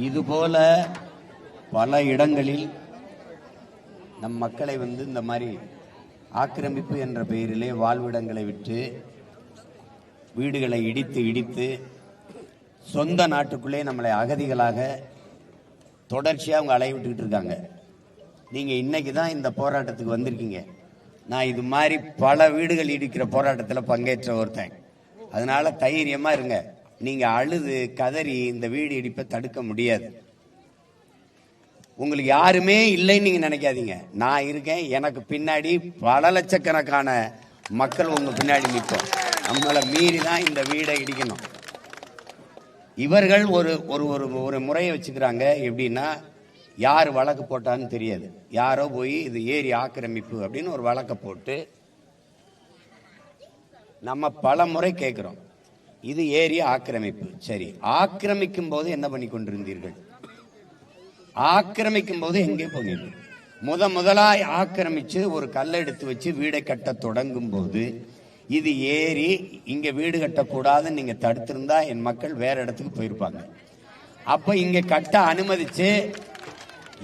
இதுபோல பல இடங்களில் நம் மக்களை இந்த மாதிரி ஆக்கிரமிப்பு என்ற பெயரிலே வாழ்விடங்களை விட்டு வீடுகளை இடித்து இடித்து சொந்த நாட்டுக்குள்ளே நம்மளை அகதிகளாக தொடர்ச்சியாக அவங்க அலைய விட்டுக்கிட்டு இருக்காங்க. நீங்கள் இன்னைக்கு தான் இந்த போராட்டத்துக்கு வந்திருக்கீங்க. நான் இது மாதிரி பல வீடுகள் இடிக்கிற போராட்டத்தில் பங்கேற்ற ஒருத்தன். அதனால தைரியமாக இருங்க. நீங்கள் அழுது கதறி இந்த வீடு இடிப்பை தடுக்க முடியாது. உங்களுக்கு யாருமே இல்லைன்னு நீங்கள் நினைக்காதீங்க. நான் இருக்கேன். எனக்கு பின்னாடி பல லட்சக்கணக்கான மக்கள் உங்கள் பின்னாடி நிற்போம். நம்மளை மீறி தான் இந்த வீடை இடிக்கணும். இவர்கள் ஒரு ஒரு ஒரு முறையை வச்சுக்கிறாங்க. எப்படின்னா, யார் வழக்கு போட்டான்னு தெரியாது. யாரோ போய் இது ஏரி ஆக்கிரமிப்பு அப்படின்னு ஒரு வழக்கை போட்டு நம்ம பல முறை கேட்கிறோம், இது ஏரி ஆக்கிரமிப்பு. சரி, ஆக்கிரமிக்கும் போது என்ன பண்ணி கொண்டிருந்தீர்கள்? ஆக்கிரமிக்கும் போது எங்கே போனீர்கள்? முதலாய் ஆக்கிரமிச்சு ஒரு கல்லை எடுத்து வச்சு வீடை கட்ட தொடங்கும் போது இது ஏரி, இங்க வீடு கட்டக்கூடாதுன்னு நீங்க தடுத்திருந்தா என் மக்கள் வேற இடத்துக்கு போயிருப்பாங்க. அப்ப இங்க கட்ட அனுமதிச்சு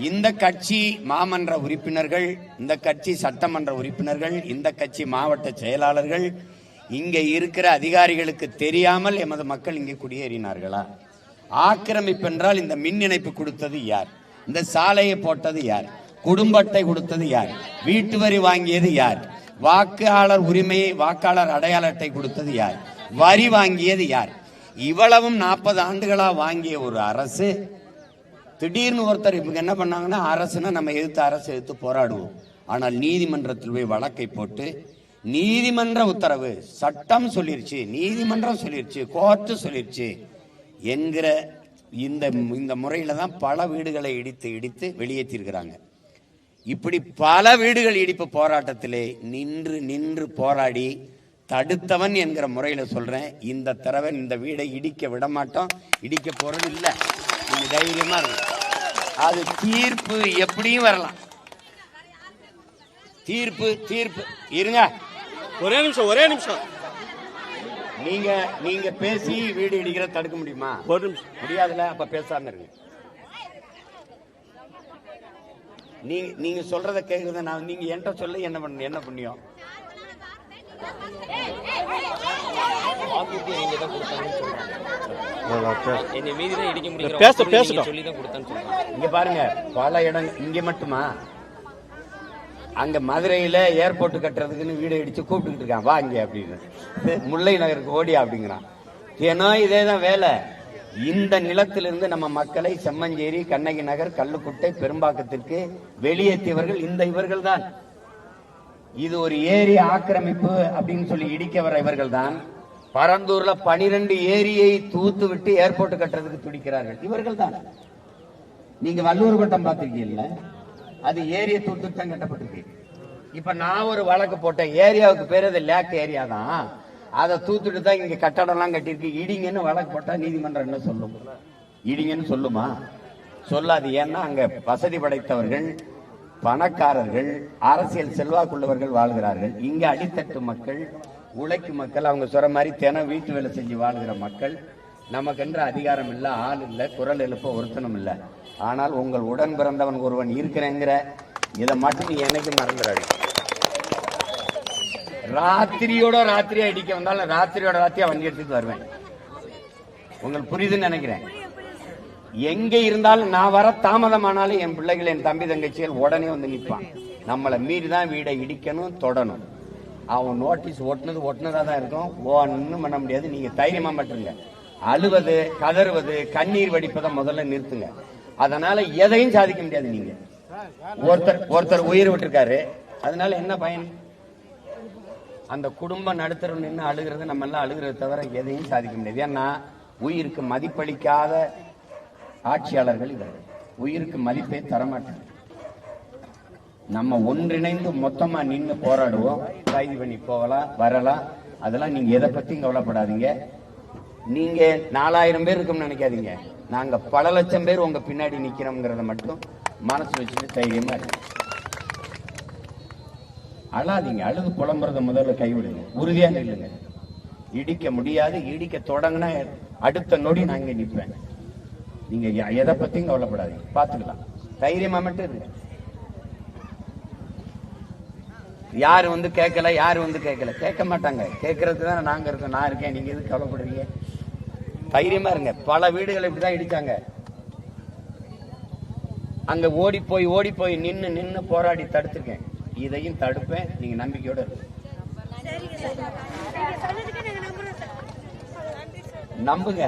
இந்த கட்சி மாமன்ற உறுப்பினர்கள், இந்த கட்சி சட்டமன்ற உறுப்பினர்கள், இந்த கட்சி மாவட்ட செயலாளர்கள், இங்க இருக்கிற அதிகாரிகளுக்கு தெரியாமல் எமது மக்கள் இங்கே குடியேறினார்களா? ஆக்கிரமிப்பு என்றால் இந்த மின் இணைப்பு கொடுத்தது யார்? இந்த சாலையை போட்டது யார்? குடும்ப அட்டை கொடுத்தது யார்? வீட்டு வரி வாங்கியது யார்? வாக்காளர் உரிமையை, வாக்காளர் அடையாள அட்டை கொடுத்தது யார்? வரி வாங்கியது யார்? இவ்வளவும் 40 ஆண்டுகளா வாங்கிய ஒரு அரசு திடீர்னு ஒருத்தர் இப்ப என்ன பண்ணாங்கன்னா, அரசுனா நம்ம அரசு எதிர்த்து போராடுவோம். ஆனால் நீதிமன்றத்தில் போய் வழக்கை போட்டு நீதிமன்ற உத்தரவு, சட்டம் சொல்லிருச்சு, நீதிமன்றம் சொல்லிருச்சு, கோர்ட்டு சொல்லிருச்சு என்கிற இந்த முறையில தான் பல வீடுகளை இடித்து இடித்து வெளியேற்றிருக்கிறாங்க. இப்படி பல வீடுகள் இடிப்பு போராட்டத்திலே நின்று நின்று போராடி தடுத்தவன் என்கிற முறையில சொல்றேன். இந்த தடவை இந்த வீடை இடிக்க விட மாட்டோம், இடிக்க போறது இல்லை. நீங்க தைரியமா இருக்கு. அது தீர்ப்பு எப்படியும் வரலாம். தீர்ப்பு இருங்க, ஒரே நிமிஷம். நீங்க பேசி வீடு இடிக்கிற தடுக்க முடியுமா? ஒரு நிமிஷம் முடியாதுல. அப்ப பேசாம இருங்க. நீங்க சொல்றத கேக்குறத நான், நீங்க என்கிட்ட சொல்ல என்ன புண்ணியம்? இங்க பாருங்க, பல இடங்கள் இங்க மட்டுமா, அங்க மதுரையில ஏர்போர்ட் கட்டுறதுக்குன்னு வீடு இடிச்சு கூப்பிட்டு இருக்கான், வா இங்க அப்படின்னு. முல்லை நகருக்கு ஓடியா அப்படிங்கிறான். ஏன்னா இதேதான் வேலை. இந்த நிலத்திலிருந்து நம்ம மக்களை செம்மஞ்சேரி, கண்ணகி நகர், கல்லுக்குட்டை, பெரும்பாக்கத்திற்கு வெளியேற்றியவர்கள் இவர்கள் தான். இது ஒரு ஏரி ஆக்கிரமிப்பு அப்படின்னு சொல்லி இடிக்க வர இவர்கள் தான். பரந்தூர்ல 12 ஏரியை தூத்து விட்டு ஏர்போர்ட் கட்டுறதுக்கு துடிக்கிறார்கள் இவர்கள் தான். நீங்க வல்லூர் வட்டம் பார்த்திருக்கீங்கல்ல, அது ஏரியை தூத்து தான் கட்டப்பட்டிருக்கு. இப்ப நான் ஒரு வழக்கு போட்டேன், ஏரியாவுக்கு பேர் அது லேக் ஏரியா தான், அதை தூத்துட்டு தான் இங்க கட்டடம் எல்லாம் கட்டிருக்கு, இடிங்கன்னு வழக்கு போட்டா நீதிமன்றம் என்ன சொல்லும்? இடிங்கன்னு சொல்லுமா? சொல்லாது. ஏன்னா அங்க வசதி படைத்தவர்கள், பணக்காரர்கள், அரசியல் செல்வாக்குள்ளவர்கள் வாழ்கிறார்கள். இங்க அடித்தட்டு மக்கள், உழைக்கும் மக்கள், அவங்க சொல்ற மாதிரி தினம் வீட்டு வேலை செஞ்சு வாழ்கிற மக்கள். நமக்கென்ற அதிகாரம் இல்ல, ஆள் இல்ல, குரல் எழுப்ப ஒருத்தனும் இல்ல. ஆனால் உங்கள் உடன் பிறந்தவன் ஒருவன் இருக்கிறேங்கிற இதை மட்டும் நீ என்னைக்கு மறந்துடாது. ராத்திரியா இடிக்க வந்தாலும் ராத்திரியோட ராத்திரியா வண்டி எடுத்துட்டு வருவேன். உங்களுக்கு புரியுதுன்னு நினைக்கிறேன். எங்க இருந்தாலும் நான் வர தாமதமானாலும் என் பிள்ளைகள், என் தம்பி தங்கச்சிகள் உடனே வந்து நிற்பான். நம்மளை மீறி தான் வீடை இடிக்கணும், தொடணும். அவன் நோட்டீஸ் ஒட்டினதா தான் இருக்கும். ஒன்னும் பண்ண முடியாது. நீங்க தைரியமா மட்டுங்க. அழுவது, கதறுவது, கண்ணீர் வடிப்பதை முதல்ல நிறுத்துங்க. அதனால எதையும் சாதிக்க முடியாது. நீங்க ஒருத்தர் உயிர் விட்டுருக்காரு, அதனால என்ன பயன்? அந்த குடும்பம் நடுத்தர நின்று அழுகிறது, நம்ம எல்லாம் அழுகிறத தவிர எதையும் சாதிக்க முடியாது. ஏன்னா உயிருக்கு மதிப்பளிக்காத ஆட்சியாளர்கள் இவர்கள். உயிருக்கு மதிப்பே தரமாட்டாங்க. நம்ம ஒன்றிணைந்து மொத்தமா நின்று போராடுவோம். கைது பண்ணி போகலாம், வரலாம். அதெல்லாம் நீங்க எதை பத்தியும் கவலைப்படாதீங்க. நீங்க 4000 பேர் இருக்கும்னு நினைக்காதீங்க. நாங்க பல லட்சம் பேர் உங்க பின்னாடி நிக்கிறோம்ங்கிறத மட்டும் மனசு வச்சுட்டு தைரியமா இருக்கு. அழாதீங்க. அழுது புலம்புறத முதல்ல கைவிடுங்க. உறுதியா நில்லுங்க. இடிக்க முடியாது. இடிக்க தொடங்கினா அடுத்த நொடி நான் இங்க நிற்பேன். நீங்க எதை பத்தியும் கவலைப்படாதீங்க, பாத்துக்கலாம். தைரியமா மட்டும் இருங்க. யாரு வந்து கேட்கல, யாரு வந்து கேட்கல, கேட்க மாட்டாங்க. கேட்கறது தானே நாங்க இருக்கோம், நான் இருக்கேன். நீங்க எதுக்கு கவலைப்படுறீங்க? தைரியமா இருங்க. பல வீடுகளை இப்படிதான் இடிச்சாங்க. அங்க ஓடி போய் நின்னு போராடி தடுத்திருக்கேன். இதையும் தடுப்பேன். நீங்க நம்பிக்கையோட இருக்கு. நம்புங்க.